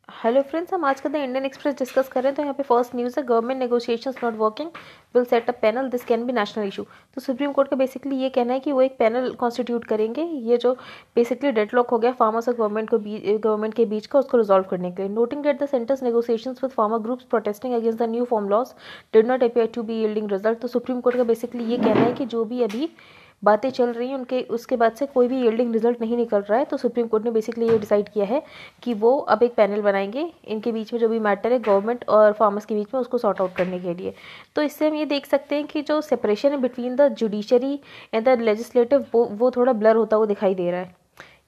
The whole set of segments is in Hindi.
हेलो फ्रेंड्स, हम आज का द इंडियन एक्सप्रेस डिस्कस कर रहे हैं। तो यहाँ पे फर्स्ट न्यूज़ है, government negotiations not working, will set up panel, this can be national issue. तो सुप्रीम कोर्ट का बेसिकली ये कहना है कि वो एक पैनल कॉन्स्टिट्यूट करेंगे, ये जो बेसिकली डेडलॉक हो गया फार्मर्स और गवर्नमेंट के बीच का, उसको रिजॉल्व करने के लिए। Noting that the centre's negotiations with farmer groups protesting against the new farm laws did not appear to be yielding result. तो सुप्रीम कोर्ट का बेसिकली ये कहना है कि जो भी अभी बातें चल रही हैं उनके उसके बाद से कोई भी यील्डिंग रिजल्ट नहीं निकल रहा है। तो सुप्रीम कोर्ट ने बेसिकली ये डिसाइड किया है कि वो अब एक पैनल बनाएंगे इनके बीच में जो भी मैटर है गवर्नमेंट और फार्मर्स के बीच में, उसको सॉर्ट आउट करने के लिए। तो इससे हम ये देख सकते हैं कि जो सेपरेशन है between the judiciary and the legislative, वो थोड़ा ब्लर होता हुआ दिखाई दे रहा है।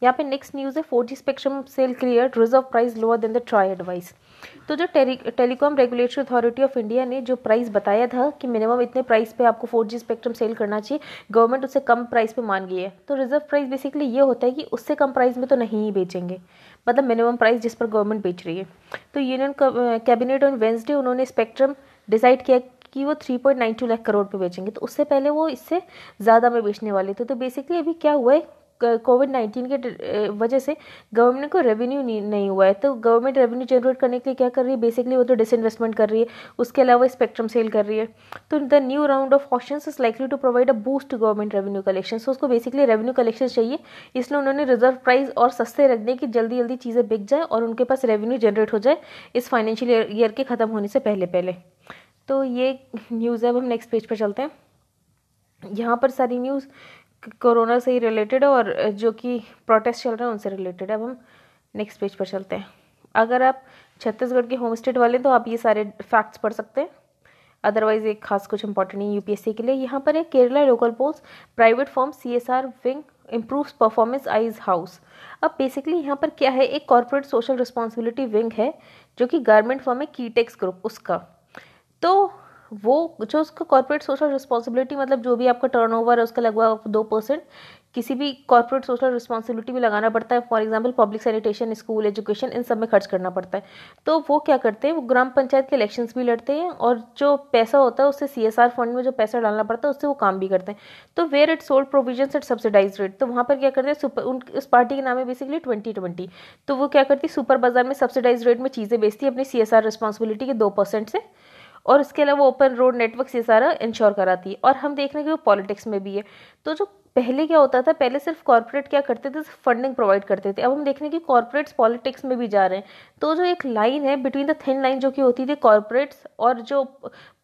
यहाँ पे नेक्स्ट न्यूज़ है, 4G spectrum sale clear, reserve price lower than the TRAI advice. तो जो telecom regulatory authority of India ने जो प्राइस बताया था कि मिनिमम इतने प्राइस पे आपको 4G स्पेक्ट्रम सेल करना चाहिए, गवर्नमेंट उससे कम प्राइस पे मान गई है। तो रिजर्व प्राइस बेसिकली ये होता है कि उससे कम प्राइस में तो नहीं ही बेचेंगे, मतलब मिनिमम प्राइस जिस पर गवर्नमेंट बेच रही है। तो यूनियन कैबिनेट ऑन वेंसडे उन्होंने स्पेक्ट्रम डिसाइड किया कि वो 3.92 लाख करोड़ पे बेचेंगे। तो उससे पहले वो इससे ज़्यादा में बेचने वाले थे। तो बेसिकली अभी क्या हुआ है, कोविड-19 के वजह से गवर्नमेंट को रेवेन्यू नहीं हुआ है। तो गवर्नमेंट रेवेन्यू जनरेट करने के लिए क्या कर रही है, बेसिकली वो तो डिसइन्वेस्टमेंट कर रही है, उसके अलावा स्पेक्ट्रम सेल कर रही है। तो the new round of auctions is likely to provide a boost to government revenue collection. तो उसको बेसिकली रेवेन्यू कलेक्शन चाहिए, इसलिए उन्होंने रिजर्व प्राइस और सस्ते रख दें कि जल्दी जल्दी चीज़ें बिक जाए और उनके पास रेवेन्यू जनरेट हो जाए इस फाइनेंशियल ईयर के ख़त्म होने से पहले पहले। तो ये न्यूज़ है। अब हम नेक्स्ट पेज पर चलते हैं। यहाँ पर सारी न्यूज़ कोरोना से ही रिलेटेड है और जो कि प्रोटेस्ट चल रहे हैं उनसे रिलेटेड है। अब हम नेक्स्ट पेज पर चलते हैं। अगर आप छत्तीसगढ़ के होम स्टेट वाले तो आप ये सारे फैक्ट्स पढ़ सकते हैं, अदरवाइज एक खास कुछ इंपॉर्टेंट नहीं यूपीएससी के लिए। यहाँ पर है, Kerala local polls private firm CSR wing improves performance eyes house. अब बेसिकली यहाँ पर क्या है, एक कॉर्पोरेट सोशल रिस्पॉन्सिबिलिटी विंग है जो कि गवर्नमेंट फॉर्म है कीटेक्स ग्रुप उसका। तो वो जो उसका कॉर्पोरेट सोशल रिस्पॉन्सिबिलिटी, मतलब जो भी आपका टर्नओवर है उसका लगभग 2% किसी भी कॉर्पोरेट सोशल रिस्पॉन्सिबिलिटी में लगाना पड़ता है। For example public sanitation, school, education, इन सब में खर्च करना पड़ता है। तो वो क्या करते हैं, वो ग्राम पंचायत के इलेक्शंस भी लड़ते हैं और जो पैसा होता है उससे CSR फंड में जो पैसा डालना पड़ता है उससे वो काम भी करते हैं। तो where it sold provisions at subsidised rate, तो वहाँ पर क्या करते हैं, उस पार्टी के नाम है बेसिकली 2020। तो वो क्या करती है, सुपर बाजार में सब्सिडाइज रेट में चीज़ें बेचती है अपनी CSR रिस्पॉन्सिबिलिटी के 2% से, और इसके अलावा ओपन रोड नेटवर्क से सारा इंश्योर कराती है। और हम देख रहे हैं कि वो पॉलिटिक्स में भी है। तो जो पहले क्या होता था, पहले सिर्फ कॉर्पोरेट क्या करते थे, फंडिंग प्रोवाइड करते थे। अब हम देख रहे हैं कि कॉर्पोरेट्स पॉलिटिक्स में भी जा रहे हैं। तो जो एक लाइन है बिटवीन द थिन लाइन जो कि होती थी कॉर्पोरेट्स और जो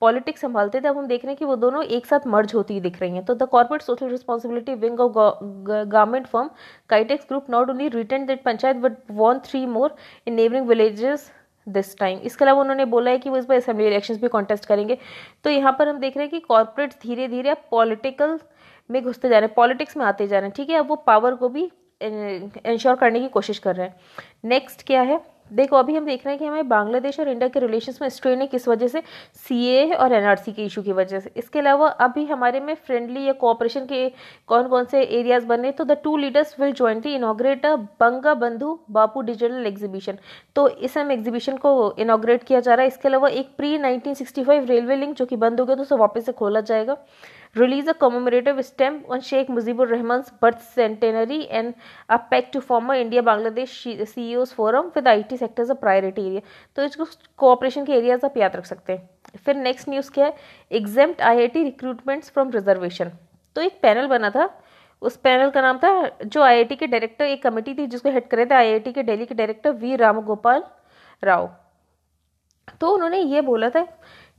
पॉलिटिक्स संभालते थे, अब हम देख रहे हैं कि वो दोनों एक साथ मर्ज होती हुई दिख रही हैं। तो the corporate social responsibility wing of government firm Kitex group not only retain that panchayat but won 3 more in neighbouring villages this time. इसके अलावा उन्होंने बोला है कि वो इस बार असेंबली इलेक्शंस भी कॉन्टेस्ट करेंगे। तो यहाँ पर हम देख रहे हैं कि कॉर्पोरेट्स धीरे धीरे अब पॉलिटिकल में घुसते जा रहे हैं, पॉलिटिक्स में आते जा रहे हैं। ठीक है, अब वो पावर को भी इंश्योर करने की कोशिश कर रहे हैं। नेक्स्ट क्या है, देखो अभी हम देख रहे हैं कि हमें बांग्लादेश और इंडिया के रिलेशंस में स्ट्रेन है, किस वजह से, CAA और NRC के इशू की वजह से। इसके अलावा अभी हमारे में फ्रेंडली या कोऑपरेशन के कौन कौन से एरियाज बने, तो the two leaders will jointly inaugurate a Bangabandhu Bapu digital exhibition. तो इस समय एग्जीबिशन को इनॉग्रेट किया जा रहा है। इसके अलावा एक प्री 1965 रेलवे लिंक जो कि बंद हो गया तो उसे वापस से खोला जाएगा। Release a commemorative stamp on Sheikh Mujibur Rahman's birth centenary and a peg to former India Bangladesh CEOs forum with IT sector as a priority area। तो इसको कोऑपरेशन के एरियाज आप याद रख सकते हैं। फिर नेक्स्ट न्यूज़ क्या है, exempt IIT recruitments from reservation। तो एक पैनल बना था, उस पैनल का नाम था, जो IIT के डायरेक्टर, एक कमेटी थी जिसको हेड करे थे IIT के दिल्ली के डायरेक्टर वी रामगोपाल राव। तो उन्होंने ये बोला था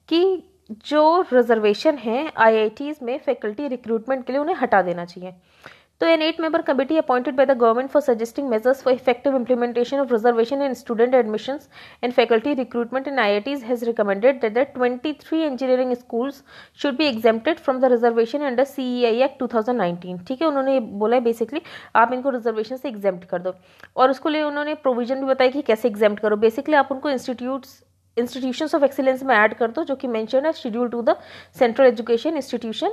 कि जो रिजर्वेशन है IITs में फैकल्टी रिक्रूटमेंट के लिए उन्हें हटा देना चाहिए। तो an 8-member committee appointed by the government for suggesting measures for effective implementation of reservation in student admissions and faculty recruitment in IITs has recommended that the 23 engineering schools should be exempted from the reservation under CEI Act 2019। ठीक है, उन्होंने ये बोला है बेसिकली आप इनको रिजर्वेशन से एग्जेम्प्ट कर दो, और उसको लिए उन्होंने प्रोविजन भी बताया कि कैसे एग्जेम्प्ट करो। बेसिकली आप उनको इंस्टीट्यूशंस ऑफ एक्सीलेंस में ऐड कर दो, जो कि मेंशन है schedule to the central education institution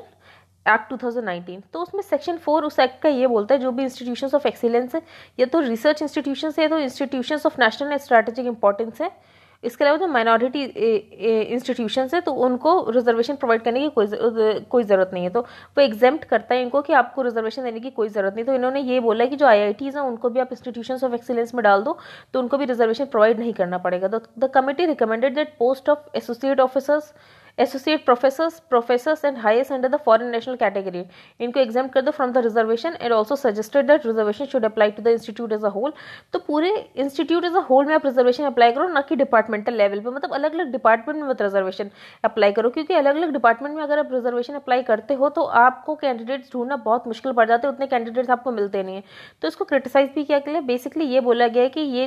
act 2019। तो उसमें सेक्शन 4 उस एक्ट का ये बोलता है, जो भी इंस्टीट्यूशंस ऑफ एक्सीलेंस है, या तो रिसर्च इंस्टीट्यूशंस है या तो institutions of national and strategic importance है, इसके अलावा जो माइनॉरिटी इंस्टीट्यूशंस है तो उनको रिजर्वेशन प्रोवाइड करने की कोई ज़रूरत नहीं है, तो वो एग्जेम्प्ट करता है इनको कि आपको रिजर्वेशन देने की कोई ज़रूरत नहीं। तो इन्होंने ये बोला है कि जो IITs हैं उनको भी आप इंस्टीट्यूशंस ऑफ एक्सीलेंस में डाल दो तो उनको भी रिजर्वेशन प्रोवाइड नहीं करना पड़ेगा। The committee recommended that post of associate professors and highest under the foreign national category इनको एग्जाम कर दो from the reservation and also suggested that reservation should apply to the institute as a whole. तो पूरे इंस्टीट्यूट एज अ होल में आप रिजर्वेशन अप्लाई करो, ना कि डिपार्टमेंटल लेवल पे, मतलब अलग अलग डिपार्टमेंट में मत रिजर्वेशन अप्लाई करो, क्योंकि अलग अलग डिपार्टमेंट में अगर आप रिजर्वेशन अप्लाई करते हो तो आपको कैंडिडेट्स ढूंढना बहुत मुश्किल पड़ जाते हैं, उतने कैंडिडेट्स आपको मिलते नहीं है। तो इसको क्रिटिसाइज भी किया गया। बेसिकली ये बोला गया है कि ये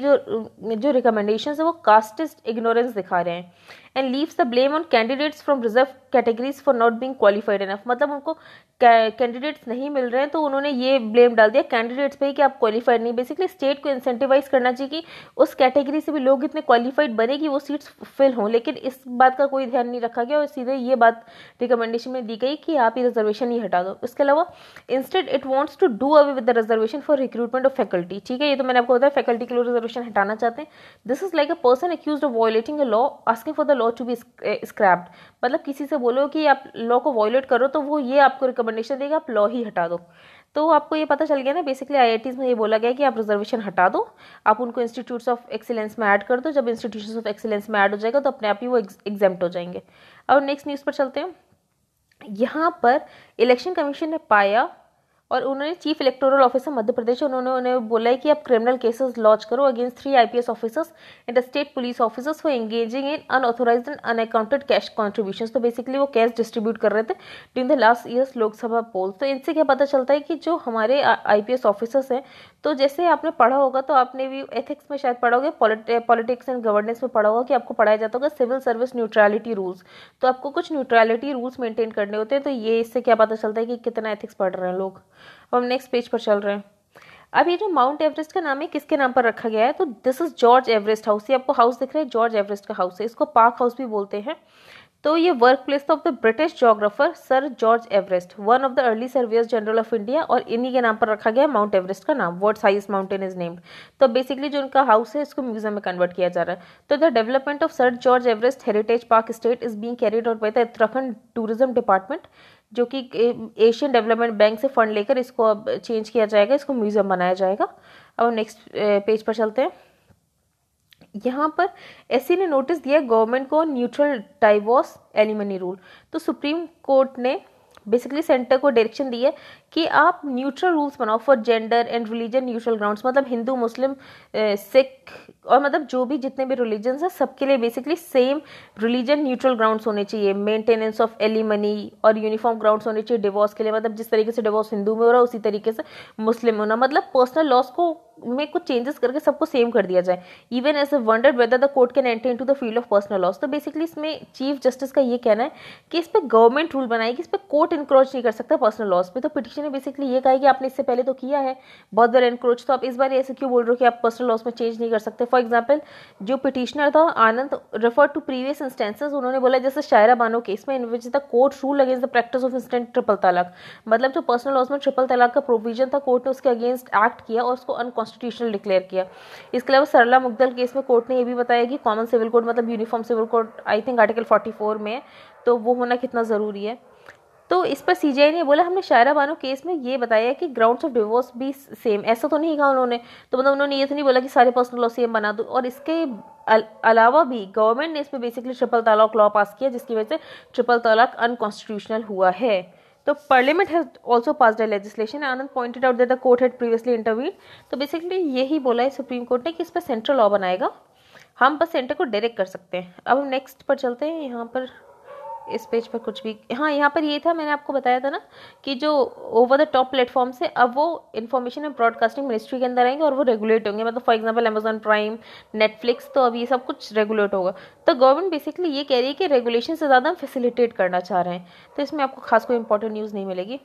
जो रिकमेंडेशन है वो कास्टिस्ट इग्नोरेंस दिखा रहे हैं and leaves the blame on candidates from reserve categories for not being qualified enough. मतलब उनको कैंडिडेट्स नहीं मिल रहे हैं तो उन्होंने ये ब्लेम डाल दिया कैंडिडेट्स पे कि आप क्वालिफाइड नहीं। बेसिकली स्टेट को इंसेंटिवाइज करना चाहिए कि उस कैटेगरी से भी लोग इतने क्वालिफाइड बने कि वो सीट्स फिल हों, लेकिन इस बात का कोई ध्यान नहीं रखा गया और सीधे ये बात रिकमेंडेशन में दी गई कि आप ये रिजर्वेशन ही हटा दो। इसके अलावा instead it wants to do away with the reservation for recruitment of faculty. ठीक है, ये तो मैंने आपको बताया फैकल्टी के लिए रिजर्वेशन हटाना चाहते हैं। This is like a person accused of violating a law asking for the law to be scrapped. मतलब किसी से बोलो कि आप लॉ को वायलेट करो तो वो ये आपको रिकमेंडेशन देगा आप लॉ ही हटा दो। तो आपको ये पता चल गया ना, बेसिकली IITs में ये बोला गया कि आप रिजर्वेशन हटा दो, आप उनको इंस्टीट्यूट्स ऑफ एक्सीलेंस में ऐड कर दो। जब इंस्टीट्यूट्स ऑफ एक्सीलेंस में ऐड हो जाएगा तो अपने आप ही वो एग्जेम्प्ट हो जाएंगे। अब नेक्स्ट न्यूज़ पर चलते हैं। यहाँ पर इलेक्शन कमीशन ने पाया और उन्होंने chief electoral officer Madhya Pradesh उन्होंने उन्हें बोला है कि आप क्रिमिनल केसेस लॉन्च करो against 3 IPS officers and the state police officers for engaging in unauthorised and unaccounted cash contributions. तो बेसिकली वो कैश डिस्ट्रीब्यूट कर रहे थे during the last years Lok Sabha poll. तो इनसे क्या पता चलता है कि जो हमारे IPS ऑफिसर्स हैं, तो जैसे आपने पढ़ा होगा तो आपने भी एथिक्स में शायद पढ़ा होगा, पॉलिटिक्स एंड गवर्नेंस में पढ़ा होगा कि आपको पढ़ाया जाता होगा सिविल सर्विस न्यूट्रलिटी रूल्स। तो आपको कुछ न्यूट्रलिटी रूल्स मेंटेन करने होते हैं। तो ये इससे क्या पता चलता है कि कितना एथिक्स पढ़ रहे हैं लोग। हम नेक्स्ट पेज पर चल रहे हैं। अब ये जो माउंट एवरेस्ट का नाम है किसके नाम पर रखा गया है, तो this is George Everest house. ये आपको हाउस दिख रहा है, जॉर्ज एवरेस्ट का हाउस है। इसको पार्क हाउस भी बोलते हैं। तो ये work place of the British geographer sir George Everest, one of the early surveyor's general of India, और इन्हीं के नाम पर रखा गया माउंट एवरेस्ट का नाम। World's highest mountain is named. तो बेसिकली जो उनका हाउस है इसको म्यूजियम में कन्वर्ट किया जा रहा है। तो the development of sir George Everest heritage park state is being carried out by the Uttarakhand tourism department, जो कि एशियन डेवलपमेंट बैंक से फंड लेकर इसको अब चेंज किया जाएगा, इसको म्यूजियम बनाया जाएगा। अब नेक्स्ट पेज पर चलते हैं। यहाँ पर एससी ने नोटिस दिया गवर्नमेंट को न्यूट्रल डाइवोर्स एलिमनी रूल। तो सुप्रीम कोर्ट ने बेसिकली सेंटर को डायरेक्शन दी है कि आप न्यूट्रल रूल्स बनाओ for gender and religion neutral grounds. मतलब हिंदू, मुस्लिम, सिख और मतलब जो भी जितने भी रिलीजन्स हैं सबके लिए basically same religion neutral grounds होने चाहिए। मेंटेनेंस ऑफ एलिमनी और यूनिफॉर्म ग्राउंड्स होने चाहिए डिवोर्स के लिए। मतलब जिस तरीके से डिवोर्स हिंदू में हो रहा है उसी तरीके से मुस्लिम होना। मतलब पर्सनल लॉस को में कुछ चेंजेस करके सबको सेम कर दिया जाए। Even as wondered whether the court can enter into the field of personal laws. तो बेसिकली इसमें चीफ जस्टिस का ये कहना है कि इस पर गवर्नमेंट रूल बनाएगी, इस पर कोर्ट इंक्रोच नहीं कर सकता पर्सनल लॉस पे। तो पिटिशन ने बेसिकली ये कहा है कि आपने इससे पहले तो किया है बहुत बार इंक्रोच, तो आप इस बार ऐसे क्यों बोल रहे हो कि आप पर्सनल लॉस में चेंज नहीं कर सकते। फॉर एग्जाम्पल जो पिटिशनर था Anand refer to previous instances, उन्होंने बोला जैसे शायरा बानो केस में in which the court rule against the practice of instant triple talaq. मतलब जो पर्सनल लॉस में ट्रिपल तलाक का प्रोविजन था कोर्ट ने उसके अगेंस्ट एक्ट किया और उसको अनकॉन्स्टिट्यूशनल डिक्लेयर किया। इसके अलावा सरला मुग्दल केस में कोर्ट ने ये भी बताया कि कॉमन सिविल कोड मतलब uniform civil code I think article 44 में है, तो वो होना कितना ज़रूरी है। तो इस पर CJI ने बोला हमने शायरा बानो केस में ये बताया कि ग्राउंड्स ऑफ डिवोर्स भी सेम, ऐसा तो नहीं कहा उन्होंने। तो मतलब उन्होंने ये तो नहीं बोला कि सारे पर्सनल लॉ सेम बना दो। और इसके अलावा भी गवर्नमेंट ने इस पर बेसिकली ट्रिपल तलाक लॉ पास किया जिसकी वजह से ट्रिपल तलाक अनकॉन्स्टिट्यूशनल हुआ है। तो parliament has also passed a legislation. Anand pointed out that the court had previously intervene. तो बेसिकली यही बोला है सुप्रीम कोर्ट ने कि इस पर सेंट्रल लॉ बनाएगा, हम बस सेंटर को डायरेक्ट कर सकते हैं। अब हम नेक्स्ट पर चलते हैं। यहाँ पर इस पेज पर कुछ भी, हाँ यहाँ पर ये था, मैंने आपको बताया था ना कि जो ओवर द टॉप प्लेटफॉर्म से अब वो इन्फॉर्मेशन एंड ब्रॉडकास्टिंग मिनिस्ट्री के अंदर आएंगे और वो रेगुलेट होंगे। मतलब for example Amazon prime, Netflix, तो अब ये सब कुछ रेगुलेट होगा। तो गवर्नमेंट बेसिकली ये कह रही है कि रेगुलेशन से ज़्यादा हम फैसिलिटेट करना चाह रहे हैं। तो इसमें आपको खास कोई इंपॉर्टेंट न्यूज़ नहीं मिलेगी।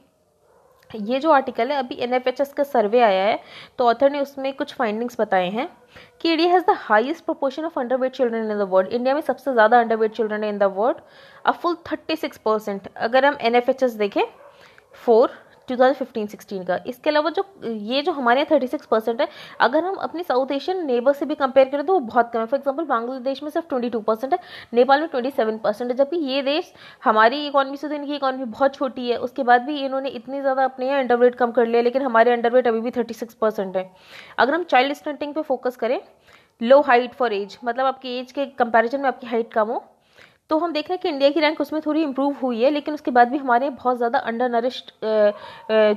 ये जो आर्टिकल है अभी NFHS का सर्वे आया है, तो ऑथर ने उसमें कुछ फाइंडिंग्स बताए हैं कि India has the highest proportion of underweight children in the world. India में सबसे ज़्यादा अंडरवेट चिल्ड्रन है in the world, a full 36%। अगर हम NFHS देखें 4, 2015-16 का। इसके अलावा जो हमारे यहाँ 36% है, अगर हम अपने साउथ एशियन नेबर से भी कंपेयर करें तो वो बहुत कम है। फॉर एग्जांपल बांग्लादेश में सिर्फ 22% है, नेपाल में 27% है, जबकि ये देश हमारी इकॉनमी से तो इनकी इकॉनमी बहुत छोटी है, उसके बाद भी इन्होंने इतनी ज़्यादा अपने यहाँ अंडरवेट कम कर लिया, लेकिन हमारे अंडरवेट अभी भी 36% है। अगर हम चाइल्ड स्टंटिंग पे फोकस करें, लो हाइट फॉर एज, मतलब आपकी एज के कंपैरिजन में आपकी हाइट कम हो, तो हम देख रहे हैं कि इंडिया की रैंक उसमें थोड़ी इंप्रूव हुई है, लेकिन उसके बाद भी हमारे यहाँ बहुत ज़्यादा अंडर नरिश्ड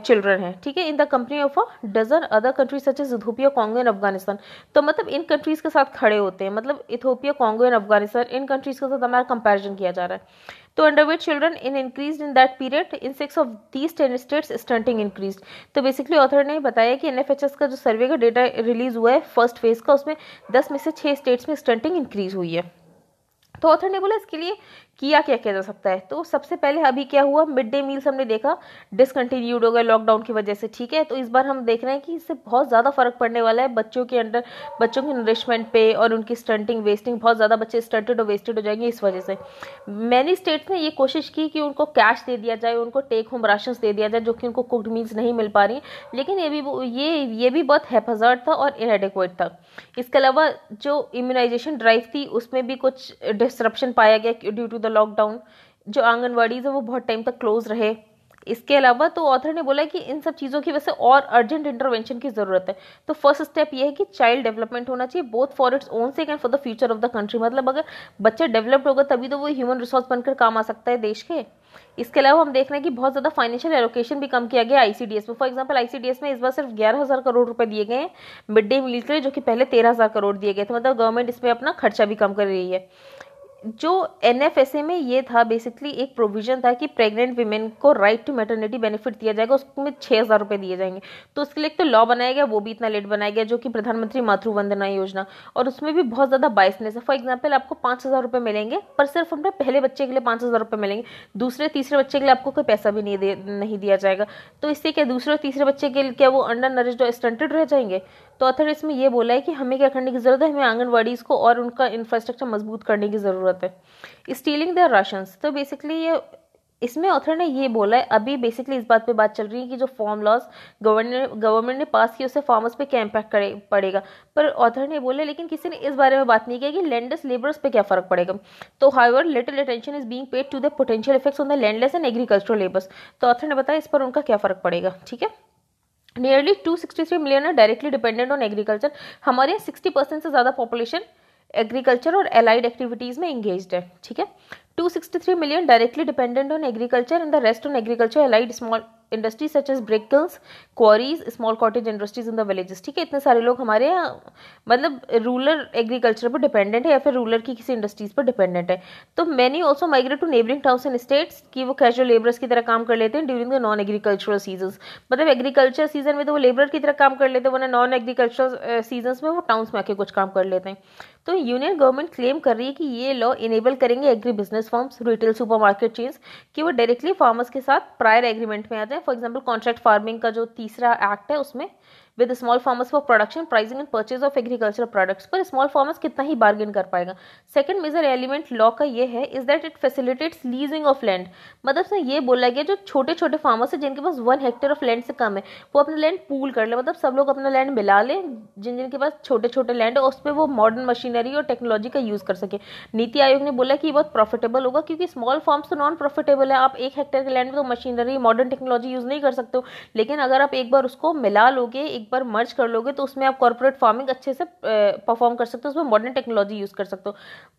चिल्ड्रन हैं, ठीक है, in the company of a dozen other countries such as Ethiopia, Congo and Afghanistan. तो मतलब इन कंट्रीज़ के साथ खड़े होते हैं, मतलब Ethiopia, Congo and Afghanistan, in countries के साथ हमारा कंपेरिजन किया जा रहा है। तो underweight children increase in that period in 6 of these 10 states stunting increase. तो बेसिकली ऑथर ने बताया कि एनएफएचएस का जो सर्वे का डेटा रिलीज हुआ है फर्स्ट फेज का, उसमें 10 में से 6 स्टेट्स में स्टंटिंग इंक्रीज हुई है। तो ऑथर ने बोला इसके लिए क्या किया जा सकता है। तो सबसे पहले अभी क्या हुआ, मिड डे मील्स हमने देखा डिसकंटिन्यूड हो गए लॉकडाउन की वजह से, ठीक है। तो इस बार हम देख रहे हैं कि इससे बहुत ज़्यादा फर्क पड़ने वाला है बच्चों के नरिशमेंट पे और उनकी स्टंटिंग वेस्टिंग, बहुत ज़्यादा बच्चे स्टंटेड और वेस्टेड हो जाएंगे इस वजह से। मैनी स्टेट्स ने ये कोशिश की कि उनको कैश दे दिया जाए, उनको टेक होम राशन दे दिया जाए, जो कि उनको कुक्ड मील्स नहीं मिल पा रही, लेकिन ये भी बहुत हैफाजर्ड था और इनएडिक्वेट था। इसके अलावा जो इम्यूनाइजेशन ड्राइव थी उसमें भी कुछ डिसरप्शन पाया गया ड्यू टू द लॉकडाउन। जो आंगनवाड़ीज है वो बहुत टाइम तक क्लोज रहे। इसके अलावा तो ऑथर ने बोला कि इन सब चीज़ों की वजह से और अर्जेंट इंटरवेंशन की ज़रूरत है। तो फर्स्ट स्टेप ये है कि चाइल्ड डेवलपमेंट होना चाहिए, both for its own sec and for the future of the country. मतलब अगर बच्चा डेवलप्ड होगा तभी तो वो ह्यूमन रिसोर्स बनकर काम आ सकता है देश के। इसके अलावा हम देख रहे हैं कि बहुत ज़्यादा फाइनेंशियल एलोकेशन भी कम किया गया आईसीडीएस में। फॉर एग्जांपल आईसीडीएस में इस बार सिर्फ 11,000 करोड़ रुपए दिए गए हैं मिड डे मील के लिए, जो कि पहले 13,000 करोड़ दिए गए थे। मतलब गवर्नमेंट इसमें अपना खर्चा भी कम कर रही है। जो एनएफएसए में ये था बेसिकली एक प्रोविजन था कि प्रेग्नेंट वीमेन को राइट टू मैटरनिटी बेनिफिट दिया जाएगा, उसमें 6,000 रुपए दिए जाएंगे। तो उसके लिए एक तो लॉ बनाया गया, वो भी इतना लेट बनाया गया, जो कि प्रधानमंत्री मातृ वंदना योजना, और उसमें भी बहुत ज्यादा बायसनेस है। फॉर एग्जाम्पल आपको 5,000 रुपए मिलेंगे, पर सिर्फ अपने पहले बच्चे के लिए 5,000 रुपए मिलेंगे, दूसरे तीसरे बच्चे के लिए आपको कोई पैसा भी नहीं दिया जाएगा। तो इससे क्या दूसरे और तीसरे बच्चे के लिए क्या वो अंडर नरिश्ड और स्टंटेड रह जाएंगे। तो ऑथर इसमें ये बोला है कि हमें क्या करने की जरूरत है, हमें आंगनवाड़ीज को और उनका इंफ्रास्ट्रक्चर मजबूत करने की जरूरत है। स्टीलिंग देयर राशंस, तो बेसिकली ये इसमें ऑथर ने ये बोला है, अभी बेसिकली इस बात पे बात चल रही है कि जो फार्म लॉज गवर्नमेंट ने पास किए उससे फार्मर्स पे क्या इम्पैक्ट पड़ेगा। पर ऑथर ने बोला लेकिन किसी ने इस बारे में बात नहीं किया कि लैंडलेस लेबरर्स पे क्या फर्क पड़ेगा। तो however little attention is being paid to the potential effects on the landless and agricultural labours. तो ऑथर ने बताया इस पर उनका क्या फर्क पड़ेगा, ठीक है। नियरली 263 मिलियन है डायरेक्टली डिपेंडेंट ऑन एग्रीकल्चर। हमारे यहाँ 60% से ज़्यादा पॉपुलेशन एग्रीकल्चर और एलाइड एक्टिविटीज़ में इंगेज्ड है, ठीक है। 263 million directly dependent on agriculture and the rest on agriculture allied small industries such as brick kilns, quarries, small cottage industries in the villages, ठीक है। इतने सारे लोग हमारे यहाँ मतलब रूरल एग्रीकल्चर पर डिपेंडेंट है या फिर रूरल की किसी इंडस्ट्रीज पर डिपेंडेंट है। तो many also migrate to neighbouring towns and states कि वो कैजुअल लेबरर्स की तरह काम कर लेते हैं during the non agricultural season. मतलब एग्रीकल्चर सीजन में तो वो लेबर की तरह काम कर लेते हैं, वरना नॉन एग्रीकल्चरल सीजन में वो टाउन्स में आके कुछ काम कर लेते हैं। तो यूनियन गवर्नमेंट क्लेम कर रही है कि ये लॉ इनेबल करेंगे agri business firms, retail supermarket chains कि वो डायरेक्टली फार्मर्स के साथ प्रायर एग्रीमेंट में आ जाए। फॉर एग्जांपल कॉन्ट्रैक्ट फार्मिंग का जो तीसरा एक्ट है उसमें with small farmers for production pricing and purchase of agricultural products, पर स्मॉल फार्मर्स कितना ही बार्गेन कर पाएगा। सेकंड मेजर एलिमेंट लॉ का ये है is that it facilitates leasing of land. मतलब से ये बोला गया जो छोटे छोटे फार्मर्स है जिनके पास 1 हेक्टेयर ऑफ लैंड से कम है वो अपना लैंड पूल कर ले, मतलब सब लोग अपना लैंड मिला ले जिन जिनके पास छोटे छोटे लैंड है, उस पर वो मॉडर्न मशीनरी और टेक्नोलॉजी का यूज कर सके। नीति आयोग ने बोला कि ये बहुत प्रॉफिटेबल होगा क्योंकि स्मॉल फार्म्स तो नॉन प्रॉफिटेबल है, आप 1 हेक्टेयर के लैंड में तो मशीनरी मॉडर्न टेक्नोलॉजी यूज नहीं कर सकते हो, लेकिन अगर आप एक बार उसको मिला लोगे, एक बार मर्ज कर लोगे तो उसमें आप कॉर्पोरेट फार्मिंग अच्छे से परफॉर्म कर सकते हो, उसमें मॉडर्न टेक्नोलॉजी यूज कर सकते हो।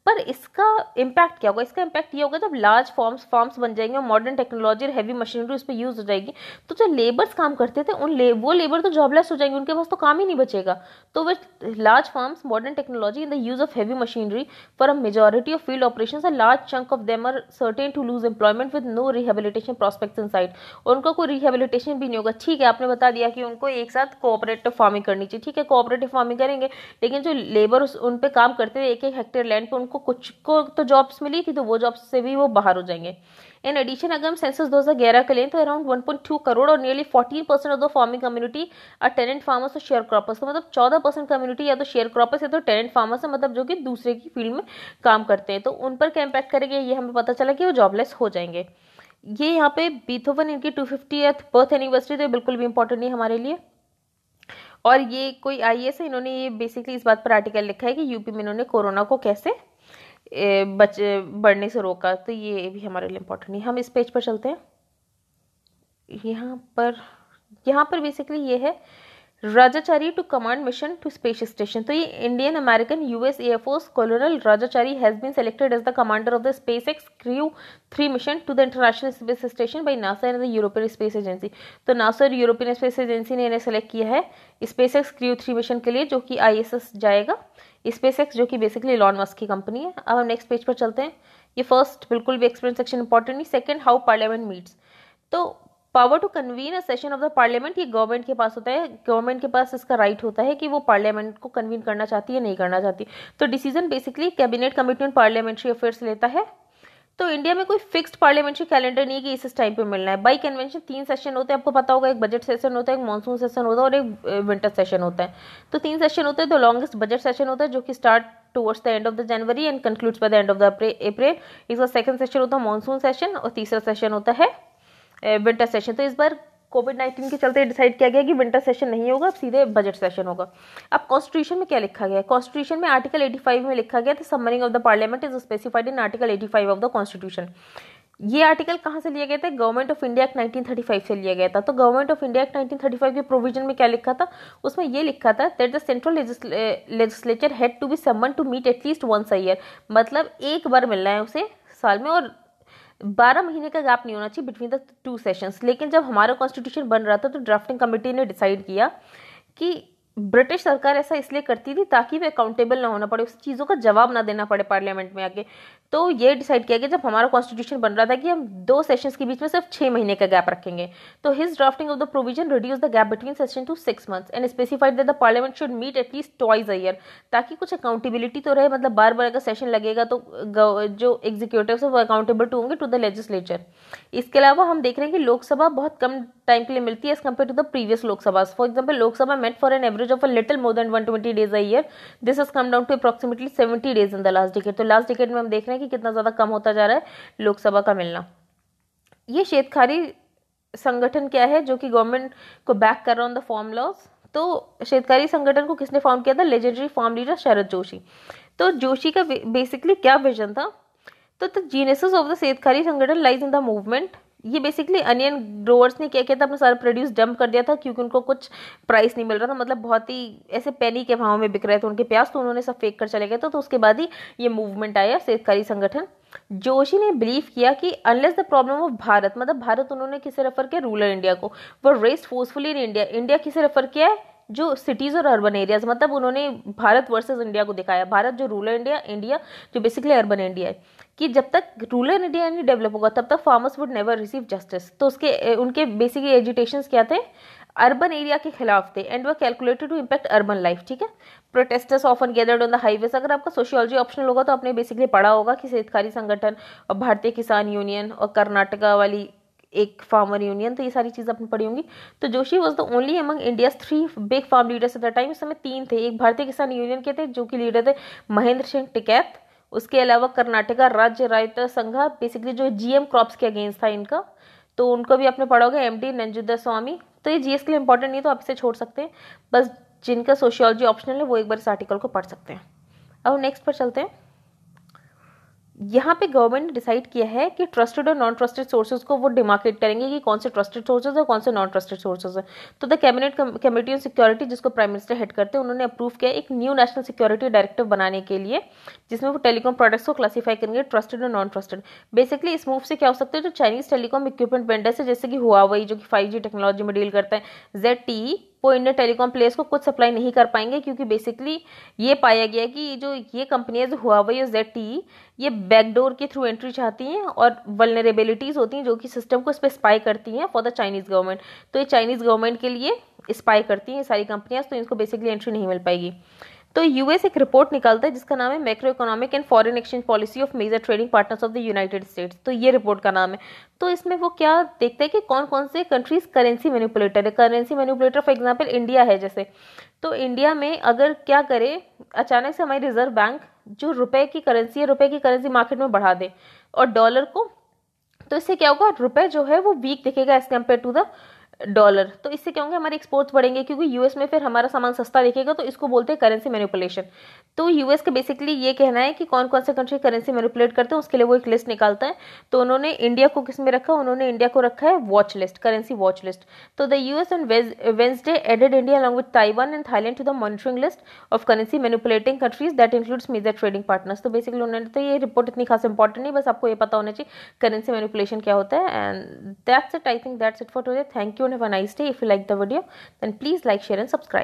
पर इसका इम्पैक्ट क्या होगा, इसका इम्पैक्ट ये होगा जब लार्ज फार्म्स बन जाएंगे और मॉडर्न टेक्नोलॉजी और हैवी मशीनरी उस पर यूज हो जाएगी, तो जो लेबर्स काम करते थे वो लेबर तो जॉबलेस हो जाएंगे, उनके पास तो काम ही नहीं बचेगा। तो with large farms, modern technology in the use of heavy machinery for a majority of field operations, a large chunk of them are certain to lose employment with no rehabilitation prospects in sight. और उनका कोई रिहेबिलिटेशन भी नहीं होगा। ठीक है, आपने बता दिया कि उनको एक साथ कोऑपरेटिव फार्मिंग करनी चाहिए, ठीक है, कोऑपरेटिव फार्मिंग करेंगे, लेकिन जो लेबर उन पे काम करते थे 1-1 हेक्टेयर लैंड पे, उनको कुछ को तो जॉब्स मिली थी, तो वो जॉब्स से भी वो बाहर हो जाएंगे। इन एडिशन अगर हम सेंसस 2011 के लें तो अराउंड 1.2 करोड़ और nearly 14% of the farming community are tenant farmers और शेयर क्रॉपर्स। तो मतलब 14% कम्युनिटी या तो शेयर क्रॉपर्स या तो टेनेंट फार्मर्स है, मतलब जो कि दूसरे की फील्ड में काम करते हैं। तो उन पर क्या इम्पैक्ट करेंगे, ये हमें पता चला कि वो जॉबलेस हो जाएंगे। ये यहाँ पे बीथोवन इनकी 250th बर्थ एनिवर्सरी, तो बिल्कुल भी इंपॉर्टेंट नहीं हमारे लिए। और ये कोई आईएएस है, इन्होंने ये बेसिकली इस बात पर आर्टिकल लिखा है कि यूपी में इन्होंने कोरोना को कैसे बढ़ने से रोका, तो ये भी हमारे लिए इंपॉर्टेंट नहीं। हम इस पेज पर चलते हैं। यहाँ पर बेसिकली ये है Raja Chari to command mission to space station. तो ये Indian American US air force colonel Raja Chari has been selected as the commander of the SpaceX crew 3 mission to the international space station by NASA and the European space agency. तो नासा और यूरोपियन स्पेस एजेंसी ने इन्हें सेलेक्ट किया है स्पेसएक्स क्रू 3 मिशन के लिए, जो कि आईएसएस जाएगा। स्पेसएक्स जो कि बेसिकली इलॉन मस्क की कंपनी है। अब हम नेक्स्ट पेज पर चलते हैं। ये फर्स्ट बिल्कुल भी एक्सप्लेन सेक्शन इंपॉर्टेंट नहीं। Second, how parliament meets. तो power to convene a session of the parliament ये गवर्नमेंट के पास होता है। गवर्नमेंट के पास इसका राइट होता है कि वो पार्लियामेंट को कन्वीन करना चाहती है नहीं करना चाहती। तो decision basically cabinet committee on parliamentary affairs लेता है। तो इंडिया में कोई फिक्स्ड पार्लियामेंट्री कैलेंडर नहीं है कि इस टाइम पे मिलना है। बाई कन्वेंशन 3 सेशन होते हैं, आपको पता होगा। एक बजट सेशन होता है, एक मानसून सेशन होता है और एक विंटर सेशन होता है। तो 3 सेशन होते हैं। द लॉन्गेस्ट बजट सेशन होता है जो कि start towards the end of the January and concludes by the end of the April. इसका सेकंड सेशन होता है मानसून सेशन और तीसरा सेशन होता है विंटर सेशन। तो इस बार कोविड-19 के चलते डिसाइड किया गया कि विंटर सेशन नहीं होगा, अब सीधे बजट सेशन होगा। अब कॉन्स्टिट्यूशन में क्या लिखा गया है? कॉन्स्टिट्यूशन में आर्टिकल 85 में लिखा गया था summoning of the parliament is specified in article 85 of the constitution. ये आर्टिकल कहाँ से लिया गया था? गवर्नमेंट ऑफ इंडिया एक्ट 1935 से लिया गया था। तो गवर्नमेंट ऑफ इंडिया एक्ट 1935 के प्रोविजन में क्या लिखा था? उसमें ये लिखा था that the central legislature had to be summoned to meet at least once a year. मतलब एक बार मिलना है उसे साल में, और 12 महीने का गैप नहीं होना चाहिए बिटवीन द 2 सेशंस। लेकिन जब हमारा कॉन्स्टिट्यूशन बन रहा था तो ड्राफ्टिंग कमेटी ने डिसाइड किया कि ब्रिटिश सरकार ऐसा इसलिए करती थी ताकि वे अकाउंटेबल ना होना पड़े, उस चीज़ों का जवाब ना देना पड़े पार्लियामेंट में आके। तो ये डिसाइड किया गया जब हमारा कॉन्स्टिट्यूशन बन रहा था कि हम 2 सेशंस के बीच में सिर्फ 6 महीने का गैप रखेंगे। तो his drafting of the provision reduce the gap between session to 6 months and specified that the parliament should meet at least twice a year, ताकि कुछ अकाउंटेबिलिटी तो रहे। मतलब बार बार अगर सेशन लगेगा तो जो एग्जीक्यूटिव है वो अकाउंटेबल टू होंगे टू द लेजिस्लेचर। इसके अलावा हम देख रहे हैं कि लोकसभा बहुत कम टाइम के लिए मिलती है as compare to the previous Lok Sabha. For example, Lok Sabha met for an average of a little more than 120 days a year. This has come down to approximately 70 days in the last decade. तो लास्ट डिकेड में हम देख रहे हैं कि कितना ज्यादा कम होता जा रहा है लोकसभा का मिलना। ये शेतकारी संगठन क्या है जो कि गवर्नमेंट को बैक कर रहा ऑन द फार्म लॉज? तो शेतकारी संगठन को किसने फॉर्म किया था? Legendary farm leader Sharad Joshi. तो जोशी का बेसिकली क्या विजन था? तो द जीनेसिस ऑफ द शेतकारी संगठन लाइज इन द मूवमेंट। ये बेसिकली अनियन ग्रोवर्स ने क्या किया था, अपना सारा प्रोड्यूस डंप कर दिया था क्योंकि उनको कुछ प्राइस नहीं मिल रहा था। मतलब बहुत ही ऐसे पेनी के भाव में बिक रहे थे उनके प्याज, तो उन्होंने सब फेंक कर चले गए थे। तो उसके बाद ही ये मूवमेंट आया शेतकारी संगठन। जोशी ने बिलीव किया कि unless the problem of Bharat, मतलब भारत उन्होंने किसे रेफर किया? रूरल इंडिया को। वो raised forcefully in India. India किसे रेफर किया है? जो सिटीज और अर्बन एरियाज। मतलब उन्होंने भारत वर्सेस इंडिया को दिखाया। भारत जो रूरल इंडिया, इंडिया जो बेसिकली अर्बन इंडिया है, कि जब तक रूरल इंडिया नहीं डेवलप होगा तब तक farmers would never receive justice. तो उसके उनके बेसिकली एजिटेशंस क्या थे? अर्बन एरिया के खिलाफ थे and were calculated to impact urban life. ठीक है। Protesters often gathered on the highways. अगर आपका सोशियोलॉजी ऑप्शनल होगा तो आपने बेसिकली पढ़ा होगा कि शेतकारी संगठन और भारतीय किसान यूनियन और कर्नाटका वाली एक फार्मर यूनियन, तो ये सारी चीज़ आपने पढ़ी होंगी। तो Joshi was the only among India's 3 big farm leaders at the time. इस समय 3 थे। एक भारतीय किसान यूनियन के थे जो कि लीडर थे महेंद्र सिंह टिकैत। उसके अलावा कर्नाटका राज्य रायता संघा, बेसिकली जो जीएम क्रॉप्स के अगेंस्ट था इनका, तो उनको भी आपने पढ़ा होगा, एमडी नंजुदा स्वामी। तो ये जीएस के लिए इंपॉर्टेंट नहीं, तो आप इसे छोड़ सकते हैं। बस जिनका सोशियोलॉजी ऑप्शनल है वो एक बार इस आर्टिकल को पढ़ सकते हैं। अब नेक्स्ट पर चलते हैं। यहाँ पे गवर्नमेंट ने डिसाइड किया है कि ट्रस्टेड और नॉन ट्रस्टेड सोर्सेज को वो डिमार्केट करेंगे कि कौन से ट्रस्टेड सोर्सेज है और कौन से नॉन ट्रस्टेड सोर्सेज है। तो the cabinet committee on security, जिसको प्राइम मिनिस्टर हेड करते हैं, उन्होंने अप्रूव किया एक न्यू नेशनल सिक्योरिटी डायरेक्टिव बनाने के लिए, जिसमें वो टेलीकॉम प्रोडक्ट्स को क्लासीफाई करेंगे ट्रस्टेड और नॉन ट्रस्टेड। बेसिकली इस मूव से क्या हो सकता है? जो चाइनीज टेलीकॉम इक्विपमेंट वेंडर्स है, जैसे कि हुआवई जो कि 5G टेक्नोलॉजी में डील करता है, ZTE, वो इंडियन टेलीकॉम प्लेयर्स को कुछ सप्लाई नहीं कर पाएंगे क्योंकि बेसिकली ये पाया गया है कि जो ये कंपनियां जो हुआवई और ZTE, ये बैकडोर के थ्रू एंट्री चाहती हैं और वल्नरेबिलिटीज होती हैं जो कि सिस्टम को इस पर स्पाई करती हैं फॉर द चाइनीज गवर्नमेंट। तो ये चाइनीज गवर्नमेंट के लिए स्पाई करती हैं सारी कंपनियां, तो इनको बेसिकली एंट्री नहीं मिल पाएगी। तो यूएस एक रिपोर्ट निकालता है जिसका नाम है macroeconomic and foreign exchange policy of major trading partners of the United States. तो ये रिपोर्ट का नाम है। तो इसमें वो क्या देखते हैं कि कौन कौन से कंट्रीज करेंसी मैनिपुलेटर है। Currency manipulator for example India है जैसे, तो इंडिया में अगर क्या करे, अचानक से हमारी रिजर्व बैंक जो रुपए की करेंसी है, रुपए की करेंसी मार्केट में बढ़ा दे और डॉलर को तो इससे क्या होगा, रुपए जो है वो वीक दिखेगा as compare to the dollar. तो इससे क्या होंगे, हमारे एक्सपोर्ट्स बढ़ेंगे, क्योंकि यूएस में फिर हमारा सामान सस्ता दिखेगा, तो इसको बोलते हैं करेंसी मैनिपुलेशन। तो यूएस का बेसिकली ये कहना है कि कौन कौन से कंट्री करेंसी मैनिपुलेट करते हैं, उसके लिए वो एक लिस्ट निकालता है। तो उन्होंने इंडिया को किस में रखा, उन्होंने इंडिया को रखा है watch list, currency watch list. तो the US on Wednesday added India along with Taiwan and Thailand to the monitoring list of currency manipulating countries that includes major trading partners. तो बेसिकली उन्होंने, तो ये रिपोर्ट इतनी खास इंपॉर्टेंट नहीं, बस आपको ये पता होना चाहिए करेंसी मैनिपुलेशन क्या होता है। And that's it, I think that's it for today. Thank you and have a nice day. If you like the video, then please like, share and subscribe.